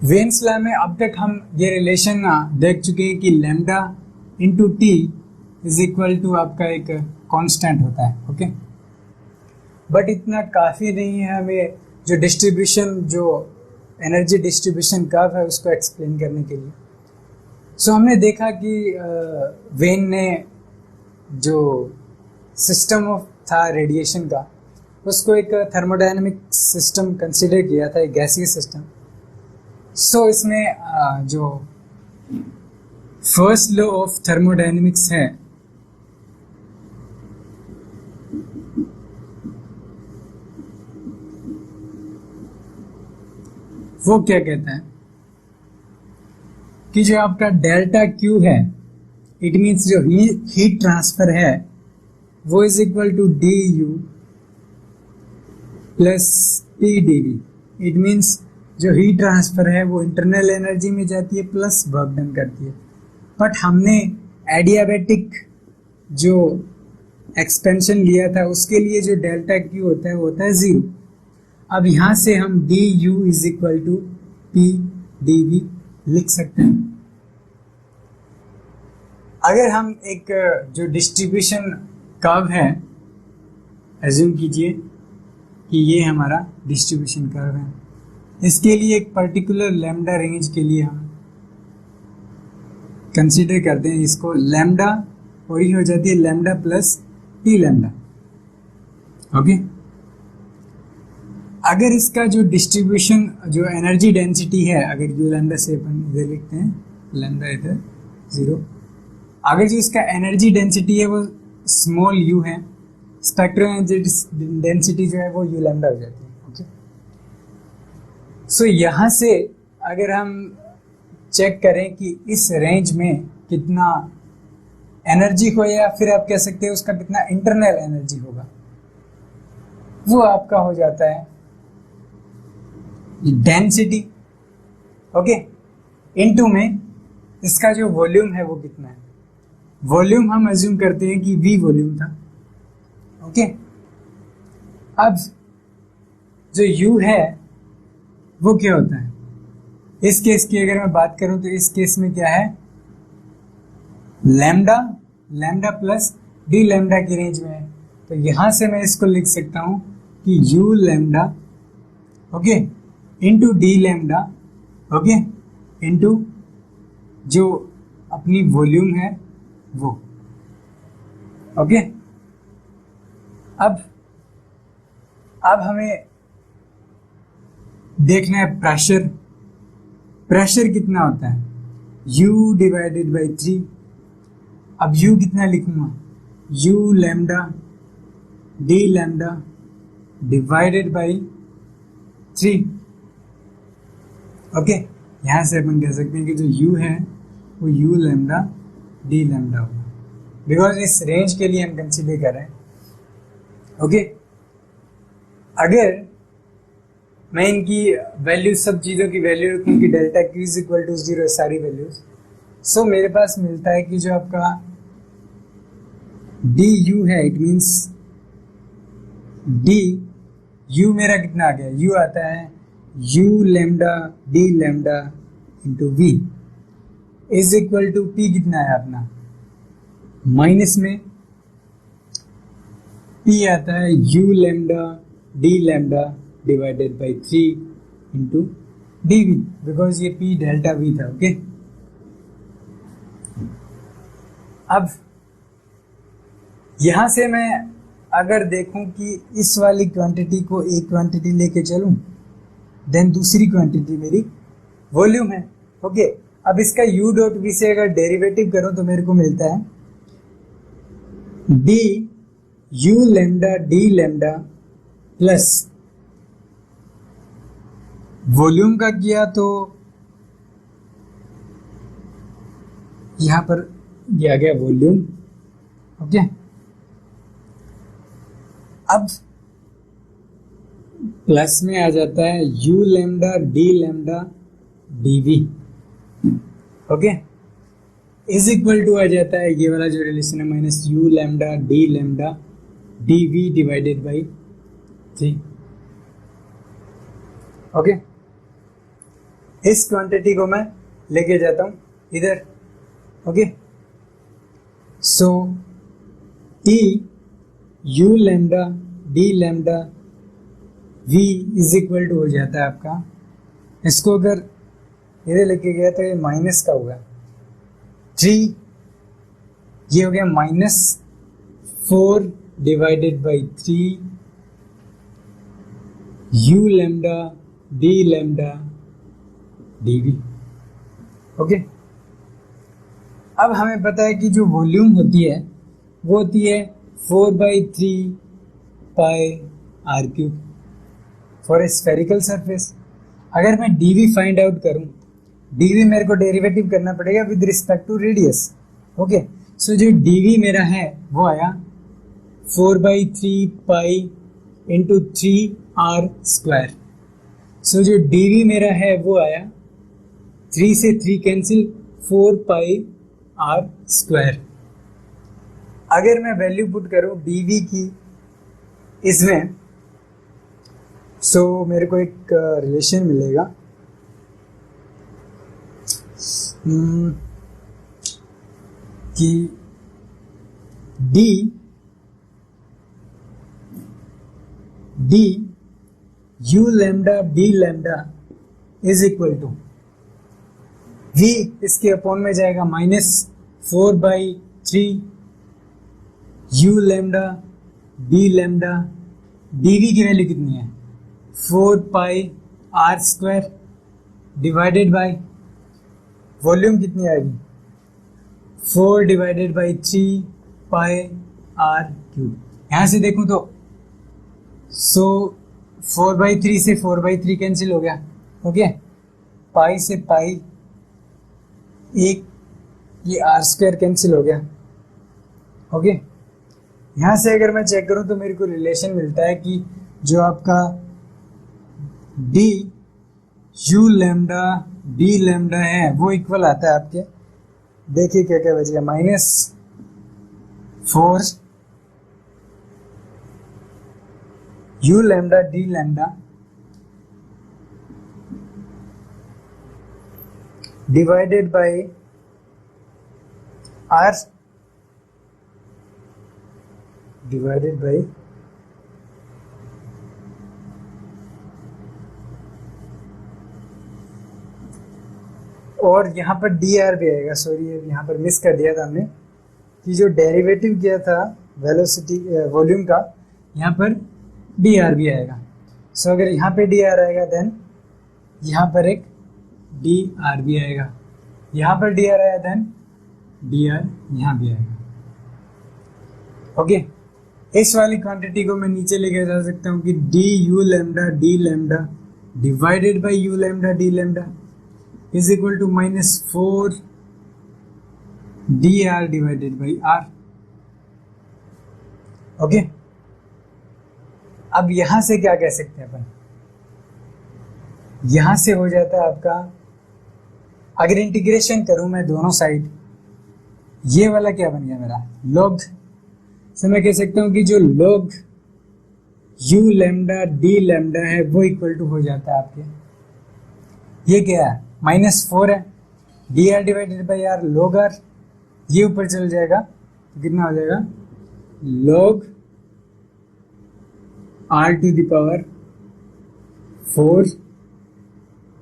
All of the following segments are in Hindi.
वेन्स लॉ में अब तक हम ये रिलेशन देख चुके हैं कि lambda into T is equal to आपका एक कांस्टेंट होता है, ओके। बट इतना काफ़ी नहीं है हमें जो डिस्ट्रीब्यूशन, जो एनर्जी डिस्ट्रीब्यूशन कर्व है उसको एक्सप्लेन करने के लिए। सो हमने देखा कि वेन ने जो सिस्टम ऑफ था रेडिएशन का, उसको एक थर्मोडायनेमिक सिस्टम कंसिडर किया था, एक गैसीय सिस्टम। सो इसमें जो फर्स्ट लॉ ऑफ थर्मोडायनेमिक्स है वो क्या कहता है कि जो आपका डेल्टा क्यू है, इट मीन्स जो हीट ट्रांसफर है वो is equal to d U plus T d V. It means जो हीट ट्रांसफर है वो इंटरनल एनर्जी में जाती है प्लस वर्क डन करती है। बट हमने एडियाबैटिक जो एक्सपेंशन लिया था उसके लिए जो डेल्टा क्यू होता है वो होता है 0। अब यहां से हम d U is equal to P d V लिख सकते हैं। अगर हम एक जो डिस्ट्रीब्यूशन कर्व है, एज्यूम कीजिए कि ये हमारा डिस्ट्रीब्यूशन कर्व है, इसके लिए एक पर्टिकुलर लैम्डा रेंज के लिए हम कंसीडर करते हैं इसको लैम्डा, और ये हो जाती है lambda plus T lambda, okay. अगर इसका जो डिस्ट्रीब्यूशन, जो एनर्जी डेंसिटी है, अगर यू लैम्डा से अपन इधर लिखते हैं, लैम्डा इधर 0, अगर जो इसका एनर्जी डेंसिटी है वो स्मॉल यू है, स्पेक्ट्रल एनर्जी डेंसिटी जो है वो यू लैम्डा हो जाती है, ओके। सो यहाँ से अगर हम चेक करें कि इस रेंज में कितना एनर्जी हो, या फिर आप कह सकते हैं उसका कितना इंटरनल एनर्जी होगा, वो आपका हो जाता है डेंसिटी, ओके, इनटू में इसका जो वॉल्यूम है वो कितना है। वॉल्यूम हम अज्यूम करते हैं कि V वॉल्यूम था, ओके। अब जो U है वो क्या होता है, इस केस की अगर मैं बात करूं तो इस केस में क्या है, lambda, lambda plus D lambda की रेंज में है। तो यहां से मैं इसको लिख सकता हूं कि U lambda, okay, into D lambda, okay, into जो अपनी वॉल्यूम है वो, ओके। अब हमें देखना है प्रेशर। प्रेशर कितना होता है, U डिवाइडेड बाई 3। अब U कितना लिखूंगा, U lambda d lambda divided by 3, okay. यहां से अपन कह सकते हैं कि जो U है वो U लैम्डा डी लैम्डा होगा, बिकॉज इस रेंज के लिए हम कंसीडर कर रहे हैं, ओके। अगर मैं इनकी वैल्यू, सब चीज़ों की वैल्यू रखूँ कि delta Q is equal to 0 है सारी वैल्यूज, सो मेरे पास मिलता है कि जो आपका डी यू है, इट मीन्स डी यू मेरा कितना आ गया, यू आता है you lambda d lambda into V is equal to P कितना है अपना, माइनस में पी आता है you lambda d lambda divided by 3 into d V, because ये पी डेल्टा वी था, ओके। अब यहां से मैं अगर देखूं कि इस वाली क्वांटिटी को एक क्वांटिटी लेके चलूं, देन दूसरी क्वांटिटी मेरी वॉल्यूम है, ओके। अब इसका u डॉट v से अगर डेरिवेटिव करूं तो मेरे को मिलता है D u lambda d lambda plus volume का किया तो यहां पर ये आ गया वॉल्यूम, ओके। अब प्लस में आ जाता है you lambda d lambda d v, okay, is equal to आ जाता है ये वाला जो रिलेशन है minus u lambda d lambda d v divided by 3, okay. इस क्वांटिटी को मैं लेके जाता हूं इधर, okay. So T u lambda d lambda v is equal to हो जाता है आपका, इसको अगर इधर लेके गया तो ये माइनस का होगा 3, ये हो गया -4 divided by 3 u lambda d lambda d v, okay. अब हमें पता है कि जो वॉल्यूम होती है वो होती है 4/3 pi r cube for a spherical surface. अगर मैं डी वी फाइंड आउट करूं, डी वी मेरे को डेरिवेटिव करना पड़ेगा with respect to radius, okay. So जो डी वी मेरा है वो आया 4/3 पाई इंटू 3r स्क्वायर। सो जो डी वी मेरा है वो आया 3 से 3 कैंसिल 4 पाई r स्क्वायर। अगर मैं वैल्यू पुट करूं डी वी की इसमें, सो मेरे को एक रिलेशन मिलेगा कि d u lambda d lambda is equal to v, इसके अपॉन में जाएगा -4/3 u lambda d lambda, d v की वैल्यू कितनी है 4 pi r square divided by volume कितनी आएगी 4 divided by 3 pi r cube. यहां से देखूं तो 4/3 से 4/3 कैंसिल हो गया, ओके। पाई से पाई एक, ये आर स्क्वायर कैंसिल हो गया, ओके। यहां से अगर मैं चेक करूं तो मेरे को रिलेशन मिलता है कि जो आपका d u lambda d lambda है वो इक्वल आता है आपके, देखिए क्या क्या बचेगा, -4 u lambda d lambda divided by r divided by और यहाँ पर डी आर भी आएगा। सॉरी, यहाँ पर मिस कर दिया था हमने कि जो डेरिवेटिव किया था वेलोसिटी वॉल्यूम का, यहाँ पर डी आर भी आएगा। सो अगर यहाँ पे डी आर आएगा देन यहाँ पर एक डी आर भी आएगा, यहाँ पर डी आर आया देन डी आर यहाँ भी आएगा, ओके। इस वाली क्वांटिटी को मैं नीचे लेके जा सकता हूँ कि d u lambda d lambda divided by u lambda d lambda is equal to -4 dr divided by r, okay. अब यहां से क्या कह सकते हैं अपन, यहां से हो जाता है आपका, अगर इंटीग्रेशन करूं मैं दोनों साइड, ये वाला क्या बन गया मेरा log, से मैं कह सकता हूं कि जो log u lambda d lambda है वो इक्वल टू हो जाता है आपके, ये क्या है -4 है, d r divided by r log r, ये ऊपर चल जाएगा तो कितना हो जाएगा log r to the power 4,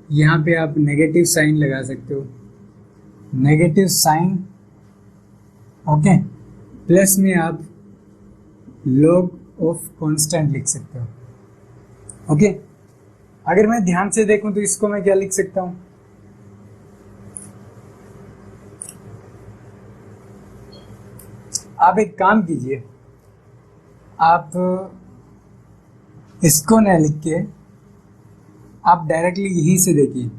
यहाँ पे आप नेगेटिव साइन लगा सकते हो, नेगेटिव साइन, ओके, प्लस में आप log ऑफ कांस्टेंट लिख सकते हो, ओके। अगर मैं ध्यान से देखूं तो इसको मैं क्या लिख सकता हूं, आप एक काम कीजिए, आप इसको न लिख के आप डायरेक्टली यहीं से देखिए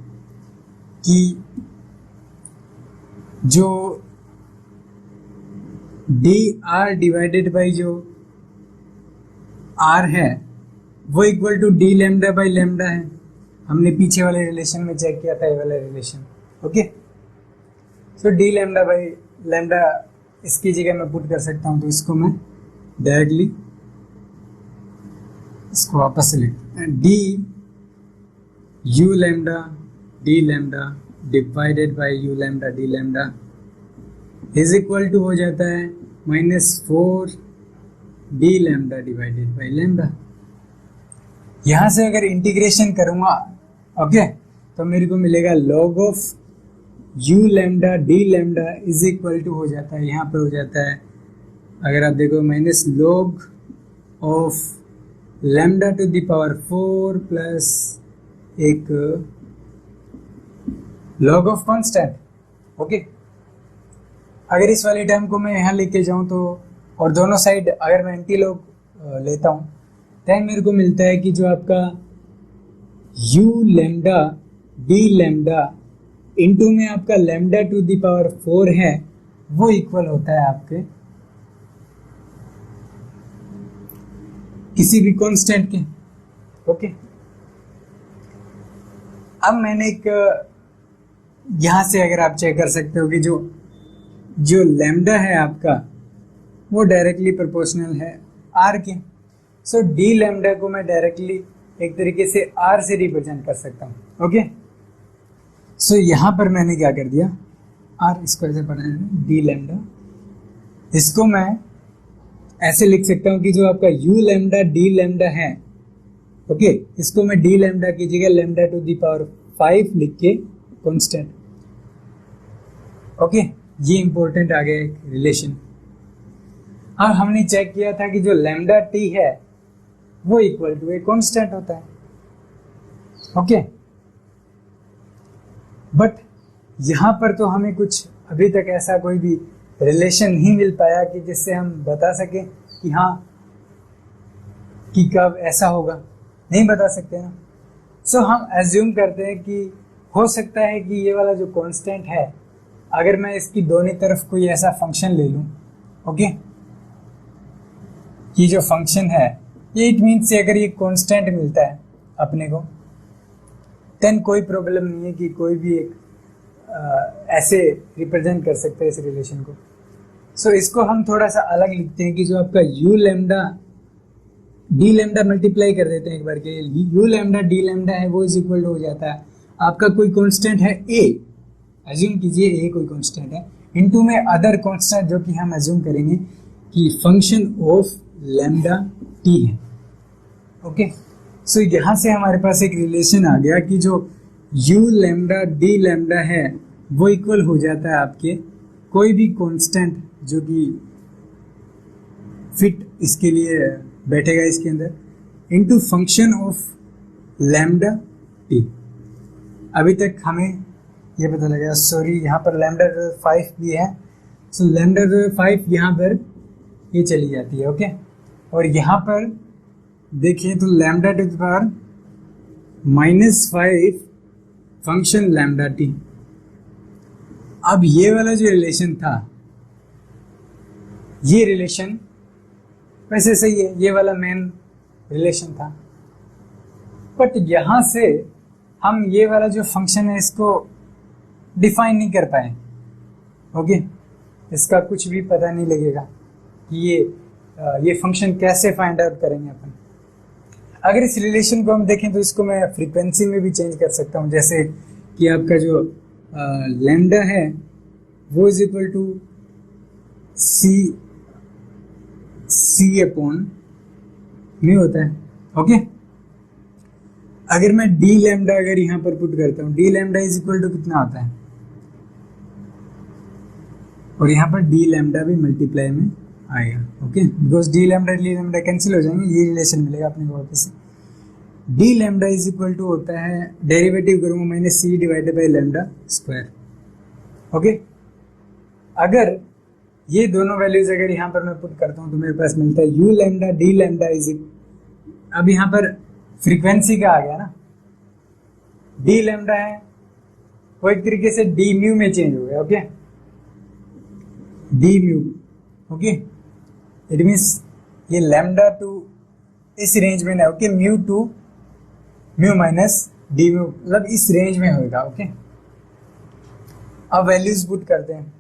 कि जो डी आर डिवाइडेड बाई जो आर है वो equal to d lambda by lambda है, हमने पीछे वाले रिलेशन में चेक किया था ये वाला relation, okay. So D lambda by lambda इसकी जगह मैं पुट कर सकता हूं, तो इसको मैं डायरेक्टली इसको वापस से लिखते हैं, d u lambda d lambda divided by u lambda d lambda is equal to हो जाता है -4 d lambda divided by lambda. यहाँ से अगर इंटीग्रेशन करूँगा ओके तो मेरे को मिलेगा log of u lambda d lambda is equal to हो जाता है, यहाँ पर हो जाता है अगर आप देखो -log of lambda to the power 4 plus एक log ऑफ कांस्टेंट। ओके अगर इस वाली टर्म को मैं यहाँ लेके जाऊँ तो और दोनों साइड अगर मैं एंटी लॉग लेता हूँ तो मेरे को मिलता है कि जो आपका you lambda d lambda into में आपका लैम्डा टू द पावर 4 है वो इक्वल होता है आपके किसी भी कांस्टेंट के। ओके अब मैंने एक यहां से अगर आप चेक कर सकते हो कि जो लैम्डा है आपका वो डायरेक्टली प्रोपोर्शनल है आर के। सो डी लैम्डा को मैं डायरेक्टली एक तरीके से आर से रिप्रेजेंट कर सकता हूं। ओके सो यहां पर मैंने क्या कर दिया आर इसको ऐसे पढ़ा डी लैम्डा, इसको मैं ऐसे लिख सकता हूं कि जो आपका यू लैम्डा डी लैम्डा है ओके इसको मैं डी लैम्डा की जगह लैम्डा टू दी पावर 5 लिख के कांस्टेंट। ओके ये इंपॉर्टेंट आ गया एक रिलेशन। अब हमने चेक किया था कि जो लैम्डा टी है वो इक्वल टू ए कांस्टेंट होता है। ओके बट यहां पर तो हमें कुछ अभी तक ऐसा कोई भी रिलेशन नहीं मिल पाया कि जिससे हम बता सके कि हाँ कि कब ऐसा होगा, नहीं बता सकते ना। सो हम एज्यूम करते हैं कि हो सकता है कि ये वाला जो कांस्टेंट है अगर मैं इसकी दोनों तरफ कोई ऐसा फंक्शन ले लूं ओके कि जो फंक्शन है ये इट मीन से अगर ये कांस्टेंट मिलता है अपने को देन कोई प्रॉब्लम नहीं है कि कोई भी एक ऐसे रिप्रेजेंट कर सकते हैं इस रिलेशन को। सो इसको हम थोड़ा सा अलग लिखते हैं कि जो आपका you lambda d lambda multiply कर देते हैं एक बार के यू लैम्डा डी लैम्डा है वो इज इक्वल टू हो जाता है आपका कोई कांस्टेंट है ए, एज्यूम कीजिए ए कोई कांस्टेंट है इनटू में अदर कांस्टेंट जो कि हम एज्यूम करेंगे कि फंक्शन ऑफ लैम्डा टी है। ओके सो यहाँ से हमारे पास एक रिलेशन आ गया कि जो यू लैम्डा डी लैम्डा है वो इक्वल हो जाता है आपके कोई भी कांस्टेंट जो कि फिट इसके लिए बैठेगा इसके अंदर into function of lambda T. अभी तक हमें ये पता लगा सॉरी यहाँ पर लैम्डा 5 भी है। सो लैम्डा 5 यहाँ पर ये चली जाती है। ओके और यहाँ पर देखिए तो lambda to the power -5 function lambda T. अब ये वाला जो रिलेशन था ये रिलेशन वैसे सही है, ये वाला मेन रिलेशन था बट यहां से हम ये वाला जो फंक्शन है इसको डिफाइन नहीं कर पाए। ओके इसका कुछ भी पता नहीं लगेगा कि ये फंक्शन कैसे फाइंड आउट करेंगे अपन। अगर इस रिलेशन को हम देखें तो इसको मैं फ्रीक्वेंसी में भी चेंज कर सकता हूं जैसे कि आपका जो लैम्डा है वो is equal to c upon mu होता है। ओके अगर मैं डी लैम्डा अगर यहां पर पुट करता हूं d lambda is equal to कितना होता है और यहां पर डी लैम्डा भी मल्टीप्लाई में आएगा। Okay because d lambda cancel हो जाएंगे ये रिलेशन मिलेगा अपने को वापस। D lambda is equal to होता है डेरिवेटिव करूंगा -c divided by lambda square. Okay अगर ये दोनों वैल्यूज अगर यहाँ पर मैं पुट करता हूँ तो मेरे पास मिलता है you lambda d lambda is अब यहाँ पर फ्रीक्वेंसी का आ गया ना डी लैम्डा है वो एक तरीके से डी म्यू में चेंज हो गया। Okay D mu okay it means ये लैम्डा टू इस रेंज में ना okay mu two mu minus D mu मतलब इस रेंज में होगा। ओके अब वैल्यूज पुट करते हैं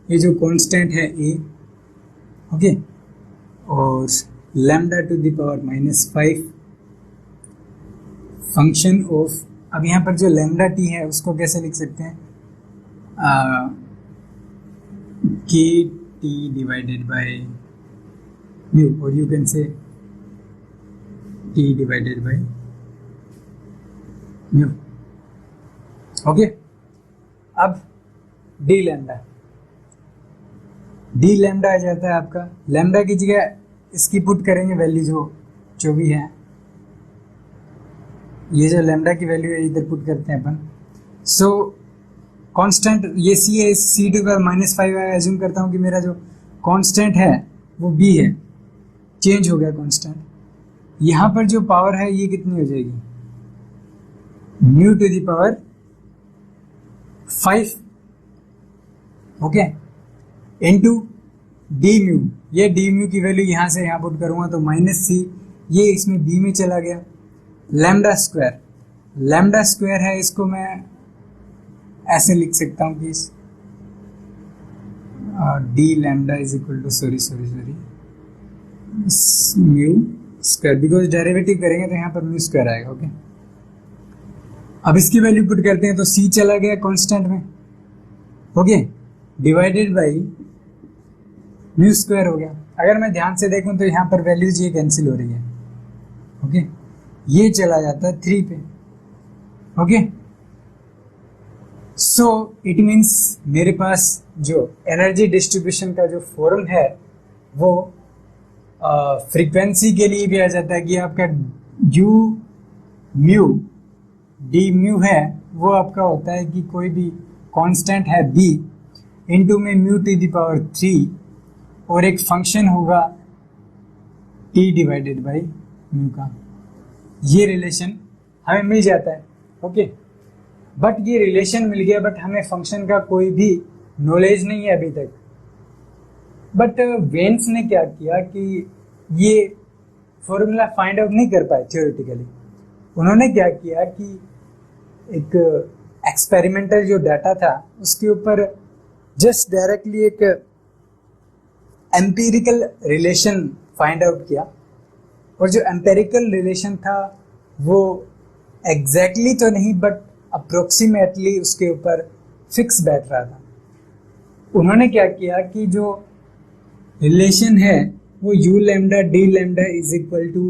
ये जो कांस्टेंट है ए ओके और lambda to the power -5 function of अब यहाँ पर जो लैम्डा टी है उसको कैसे लिख सकते हैं, के टी डिवाइडेड बाय म्यू, और you can say T divided by mu. Okay, अब डी लैम्डा, डी लैम्डा आ जाता है आपका, लैम्डा की जगह इसकी पुट करेंगे वैल्यू जो भी है, ये जो लैम्डा की वैल्यू है इधर पुट करते हैं अपन। सो कांस्टेंट ये सी है, सी टू का -5 है, एज्यूम करता हूँ कि मेरा जो कांस्टेंट है वो बी है, चेंज हो गया कांस्टेंट। यहाँ पर जो पावर है ये कितनी हो जाएगी, mu two the power 5, okay, into D mu, ये डी म्यू की वैल्यू यहाँ से यहाँ पुट करूँगा तो -c, ये इसमें बी में चला गया। लैम्डा स्क्वायर, लैम्डा स्क्वायर है, इसको मैं ऐसे लिख सकता हूँ कि d lambda is equal to sorry mu square, because derivative करेंगे तो यहाँ पर म्यू स्क्वायर आएगा। ओके, अब इसकी वैल्यू पुट करते हैं तो c चला गया कांस्टेंट में, okay, divided by mu square हो गया। अगर मैं ध्यान से देखूं तो यहाँ पर वैल्यूज ये कैंसिल हो रही है, ओके, ये चला जाता है 3 पे, ओके। सो इट मीन्स मेरे पास जो एनर्जी डिस्ट्रीब्यूशन का जो फॉर्म है वो फ्रीक्वेंसी के लिए भी आ जाता है कि आपका यू म्यू डी म्यू है वो आपका होता है कि कोई भी कांस्टेंट है बी इनटू में म्यू टू द पावर 3 और एक फंक्शन होगा टी डिवाइडेड बाई म्यू का, ये रिलेशन हमें मिल जाता है, ओके। बट ये रिलेशन मिल गया, बट हमें फंक्शन का कोई भी नॉलेज नहीं है अभी तक। बट वेन्स ने क्या किया कि ये फॉर्मूला फाइंड आउट नहीं कर पाए थियोरेटिकली। उन्होंने क्या किया कि एक एक्सपेरिमेंटल जो डाटा था उसके ऊपर जस्ट डायरेक्टली एक एम्पिरिकल रिलेशन फाइंड आउट किया, और जो एम्पेरिकल रिलेशन था वो एग्जैक्टली तो नहीं बट अप्रोक्सीमेटली उसके ऊपर फिक्स बैठ रहा था। उन्होंने क्या किया कि जो रिलेशन है वो u lambda d lambda is equal to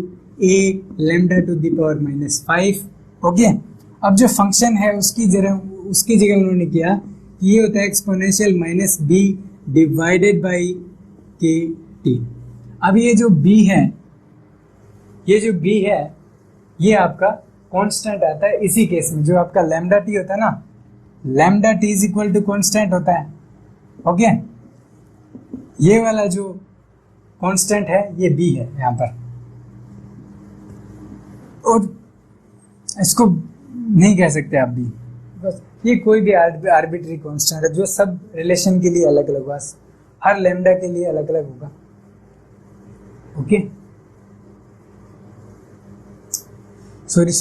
a lambda to the power -5, okay. अब जो फंक्शन है उसकी जगह उन्होंने किया कि ये होता है एक्सपोनेंशियल -b डिवाइडेड बाई के टी। अब ये जो b है ये आपका कांस्टेंट आता है इसी केस में, जो आपका लैम्डा टी होता है ना, lambda t is equal to constant होता है, ओके। ये वाला जो कांस्टेंट है ये बी है यहाँ पर, और इसको नहीं कह सकते आप बी, बस ये कोई भी आर्बिट्री कांस्टेंट है जो सब रिलेशन के लिए अलग अलग होगा, हर लैम्डा के लिए अलग अलग होगा, ओके। सॉरी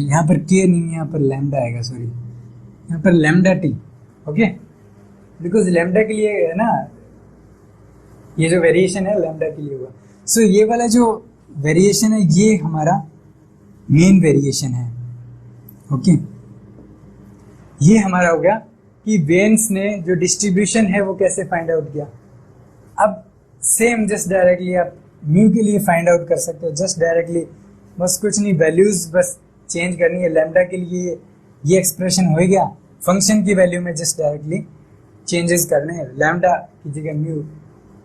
यहाँ पर के नहीं, यहाँ पर लैम्डा आएगा, सॉरी यहाँ पर lambda T, okay, because lambda के लिए है ना, ये जो वेरिएशन है लैम्डा के लिए होगा। सो ये वाला जो वेरिएशन है ये हमारा मेन वेरिएशन है, ओके। ये हमारा हो गया कि वेन्स ने जो डिस्ट्रीब्यूशन है वो कैसे फाइंड आउट किया। अब सेम जस्ट डायरेक्टली आप म्यू के लिए फाइंड आउट कर सकते हो, जस्ट डायरेक्टली, बस कुछ नहीं, वैल्यूज बस चेंज करनी है। लैम्डा के लिए ये एक्सप्रेशन हो गया, फंक्शन की वैल्यू में जस्ट डायरेक्टली चेंजेस करने हैं, लैम्डा की जगह म्यू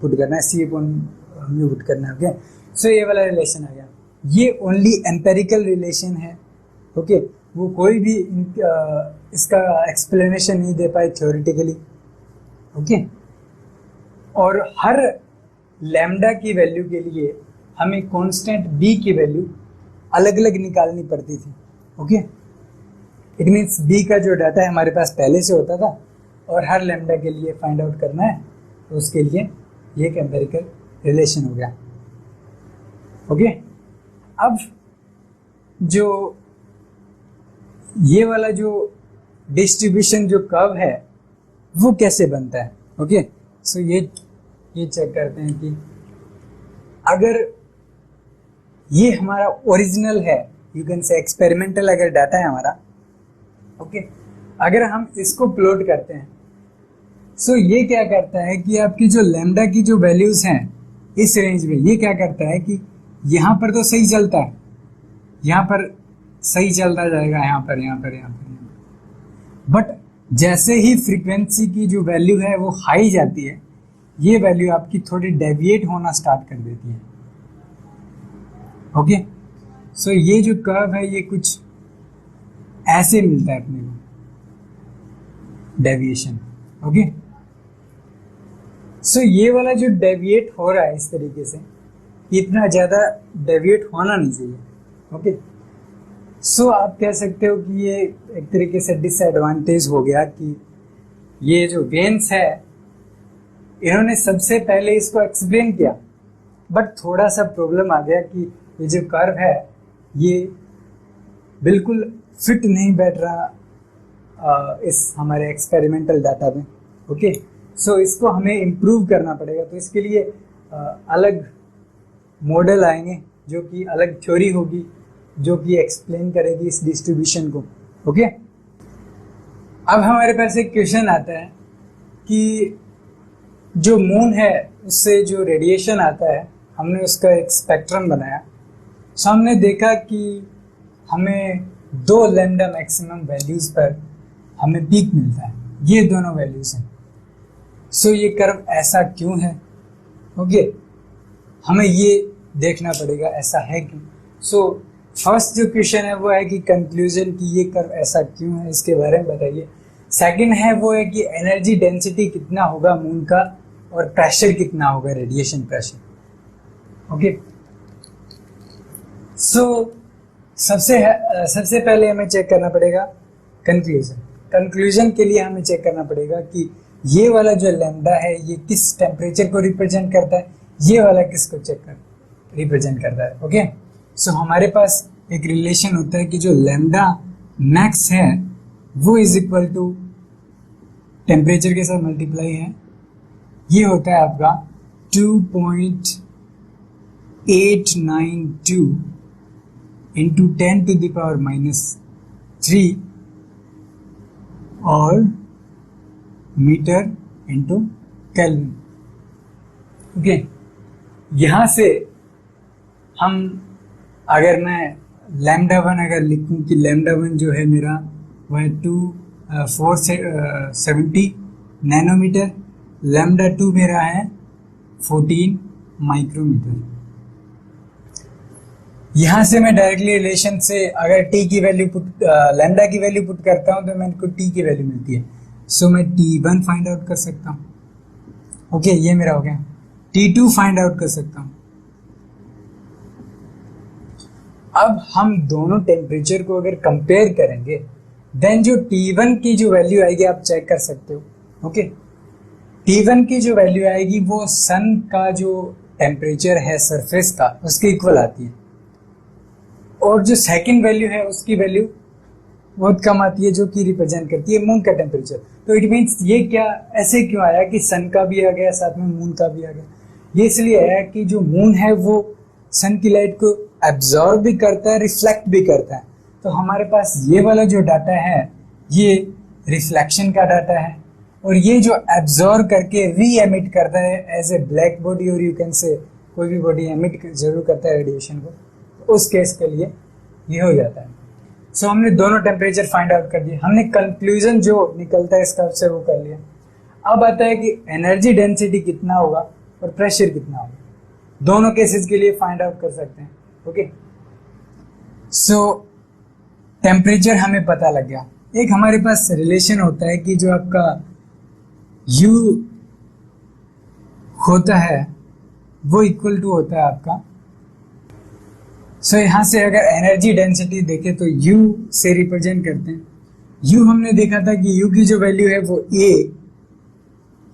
पुट करना है, सी अपॉन म्यू पुट करना है, ओके। सो ये वाला रिलेशन आ गया, ये ओनली एम्पेरिकल रिलेशन है, ओके। वो कोई भी इसका एक्सप्लेनेशन नहीं दे पाए थ्योरेटिकली, ओके। और हर लैम्डा की वैल्यू के लिए हमें कांस्टेंट बी की वैल्यू अलग अलग निकालनी पड़ती थी, ओके। इट मीन्स बी का जो डाटा है हमारे पास पहले से होता था, और हर लैम्डा के लिए फाइंड आउट करना है तो उसके लिए ये एक एम्पेरिकल रिलेशन हो गया, ओके। अब जो ये वाला जो डिस्ट्रीब्यूशन जो कर्व है वो कैसे बनता है, ओके। सो ये चेक करते हैं कि अगर ये हमारा ओरिजिनल है, यू कैन से एक्सपेरिमेंटल अगर डाटा है हमारा, ओके, अगर हम इसको प्लॉट करते हैं, सो ये क्या करता है कि आपकी जो लैम्डा की जो वैल्यूज हैं इस रेंज में, ये क्या करता है कि यहाँ पर तो सही चलता है, यहाँ पर सही चलता जाएगा, यहाँ पर, यहाँ पर, यहाँ पर, यहाँ पर, बट जैसे ही फ्रीक्वेंसी की जो वैल्यू है वो हाई जाती है, ये वैल्यू आपकी थोड़ी डेविएट होना स्टार्ट कर देती है। ओके, सो ये जो कर्व है ये कुछ ऐसे मिलता है अपने को, डेविएशन। ओके, सो ये वाला जो डेविएट हो रहा है इस तरीके से, इतना ज्यादा डेविएट होना नहीं चाहिए। ओके, सो आप कह सकते हो कि ये एक तरीके से डिसएडवांटेज हो गया कि ये जो वेन्स है इन्होंने सबसे पहले इसको एक्सप्लेन किया, बट थोड़ा सा प्रॉब्लम आ गया कि ये जो कर्व है ये बिल्कुल फिट नहीं बैठ रहा इस हमारे एक्सपेरिमेंटल डाटा में। ओके, सो इसको हमें इम्प्रूव करना पड़ेगा, तो इसके लिए अलग मॉडल आएंगे, जो कि अलग थ्योरी होगी जो कि एक्सप्लेन करेगी इस डिस्ट्रीब्यूशन को। ओके, अब हमारे पास एक क्वेश्चन आता है कि जो मून है उससे जो रेडिएशन आता है, हमने उसका एक स्पेक्ट्रम बनाया। सो हमने देखा कि हमें 2 लैम्डा मैक्सिमम वैल्यूज पर हमें पीक मिलता है, ये दोनों वैल्यूज हैं। सो ये कर्व ऐसा क्यों है? ओके, हमें ये देखना पड़ेगा ऐसा है क्यों। सो फर्स्ट जो क्वेश्चन है वो है कि कंक्लूजन कि ये कर्व ऐसा क्यों है, इसके बारे में बताइए। सेकंड है वो है कि एनर्जी डेंसिटी कितना होगा मून का और प्रेशर कितना होगा, रेडिएशन प्रेशर। ओके, सो सबसे पहले हमें चेक करना पड़ेगा कंक्लूजन। कंक्लूजन के लिए हमें चेक करना पड़ेगा कि ये वाला जो लैम्डा है ये किस टेम्परेचर को रिप्रेजेंट करता है, ये वाला किसको रिप्रेजेंट करता है। ओके, सो हमारे पास एक रिलेशन होता है कि जो लैम्डा मैक्स है वो इज इक्वल टू टेम्परेचर के साथ मल्टीप्लाई है, ये होता है आपका 2.892 इंटू 10⁻³ और मीटर इंटू केल्विन। ओके, यहां से हम अगर मैं λ1 अगर लिखूं कि λ1 जो है मेरा वह 470 नैनोमीटर, λ2 मेरा है 14 माइक्रोमीटर। यहां से मैं डायरेक्टली रिलेशन से अगर t की वैल्यू लैम्डा की वैल्यू पुट करता हूं तो मेरे को t की वैल्यू मिलती है। सो मैं t1 फाइंड आउट कर सकता हूं। ओके, ये मेरा हो गया। t2 फाइंड आउट कर सकता हूं। अब हम दोनों टेम्परेचर को अगर कंपेयर करेंगे देन जो T1 की जो वैल्यू आएगी आप चेक कर सकते हो। ओके, T1 की जो वैल्यू आएगी वो सन का जो टेम्परेचर है सरफेस का उसके इक्वल आती है, और जो सेकंड वैल्यू है उसकी वैल्यू बहुत कम आती है जो कि रिप्रेजेंट करती है मून का टेम्परेचर। तो इट मीन्स ये क्या ऐसे क्यों आया कि सन का भी आ गया साथ में मून का भी आ गया? ये इसलिए है कि जो मून है वो सन की लाइट को एब्जॉर्ब भी करता है, रिफ्लेक्ट भी करता है। तो हमारे पास ये वाला जो डाटा है ये रिफ्लेक्शन का डाटा है, और ये जो एब्जॉर्ब करके री एमिट करता है एज ए ब्लैक बॉडी, और यू कैन से कोई भी बॉडी एमिट जरूर करता है रेडिएशन को, तो उस केस के लिए ये हो जाता है। सो हमने दोनों टेम्परेचर फाइंड आउट कर दिए, हमने कंक्लूजन जो निकलता है इसका से वो कर लिया। अब आता है कि एनर्जी डेंसिटी कितना होगा और प्रेशर कितना होगा, दोनों केसेस के लिए फाइंड आउट कर सकते हैं। ओके, सो टेम्परेचर हमें पता लग गया। एक हमारे पास रिलेशन होता है कि जो आपका U होता है वो इक्वल टू होता है आपका, सो यहां से अगर एनर्जी डेंसिटी देखें तो U से रिप्रेजेंट करते हैं। U हमने देखा था कि U की जो वैल्यू है वो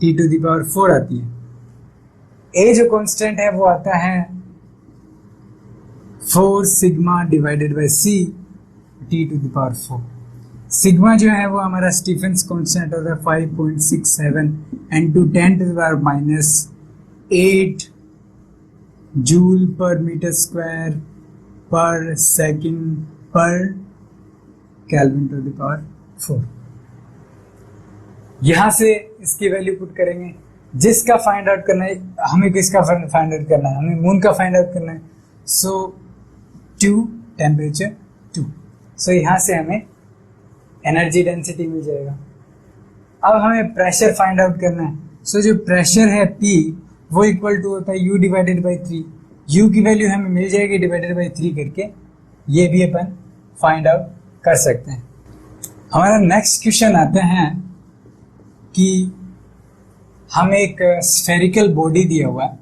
T⁴ आती है। A जो कांस्टेंट है वो आता है 4 sigma divided by C T⁴। Sigma जो है वो हमारा स्टीफेंस कांस्टेंट होता है 5.67 into 10⁻⁸ जूल पर मीटर स्क्वायर पर सेकंड पर केल्विन टू द पावर 4। यहां से इसकी वैल्यू पुट करेंगे। जिसका फाइंड आउट करना है हमें, किसका फाइंड आउट करना है हमें, मून का फाइंड आउट करना है। सो 2 टेम्परेचर 2। सो यहां से हमें एनर्जी डेंसिटी मिल जाएगा। अब हमें प्रेशर फाइंड आउट करना है। सो जो प्रेशर है P वो इक्वल टू होता है U डिवाइडेड बाई 3। U की वैल्यू हमें मिल जाएगी डिवाइडेड बाई 3 करके, ये भी अपन फाइंड आउट कर सकते हैं। हमारा नेक्स्ट क्वेश्चन आते हैं कि हमें एक स्फेरिकल बॉडी दिया हुआ है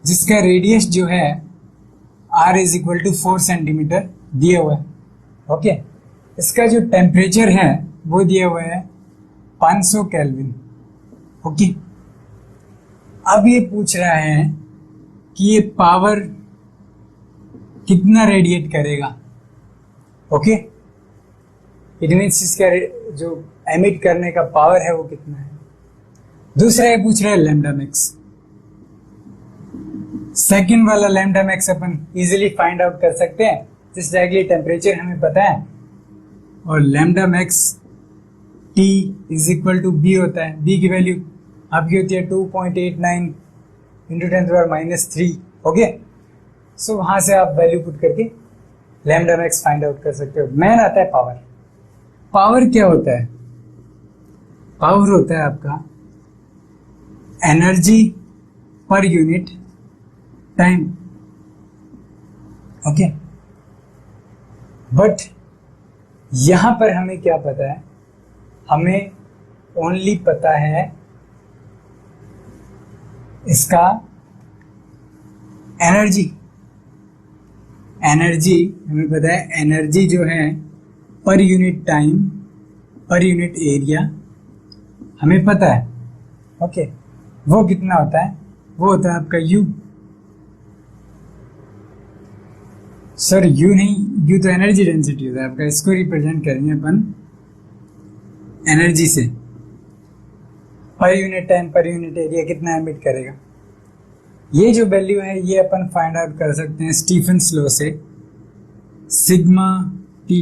जिसका रेडियस जो है R is equal to 4 centimetre दिया हुआ है। ओके, इसका जो टेम्परेचर है वो दिया हुआ है 500 केल्विन। ओके, अब ये पूछ रहा है कि ये पावर कितना रेडिएट करेगा। ओके, इट मीन्स इसका जो एमिट करने का पावर है वो कितना है। दूसरा ये पूछ रहा है लैम्डा मैक्स। सेकंड वाला लैम्डा मैक्स अपन इजीली फाइंड आउट कर सकते हैं, जिस डायरेक्टली टेम्परेचर हमें पता है, और lambda max T is equal to B होता है। B की वैल्यू आपकी होती है 2.89 इंटू 10⁻³ ओके। सो वहां से आप वैल्यू पुट करके लैम्डा मैक्स फाइंड आउट कर सकते हो। मैन आता है पावर। पावर क्या होता है? पावर होता है आपका energy per unit time. Okay, but यहां पर हमें क्या पता है? हमें ओनली पता है इसका एनर्जी। एनर्जी हमें पता है, एनर्जी जो है per unit time per unit area हमें पता है। ओके, वो कितना होता है? वो होता है आपका U। सर U नहीं, U तो एनर्जी डेंसिटी होता है आपका। इसको रिप्रेजेंट करेंगे अपन एनर्जी से। Per unit time per unit area कितना एमिट करेगा, ये जो वैल्यू है ये अपन फाइंड आउट कर सकते हैं स्टीफेंस लॉ से, sigma T⁴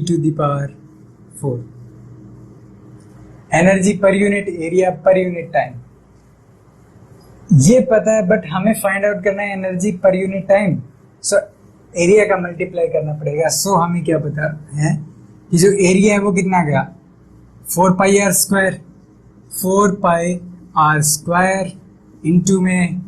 energy per unit area per unit time ये पता है, बट हमें फाइंड आउट करना है energy per unit time. So area का मल्टीप्लाई करना पड़ेगा। सो हमें क्या पता है कि जो एरिया है वो कितना गया, 4πr²। 4πr² इंटू में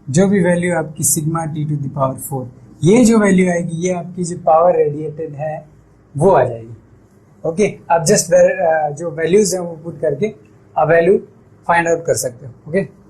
जो भी वैल्यू आपकी सिग्मा T⁴, ये जो वैल्यू आएगी ये आपकी जो पावर रेडिएटेड है वो आ जाएगी। ओके, आप जस्ट जो वैल्यूज हैं वो पुट करके आप वैल्यू फाइंड आउट कर सकते हो। ओके।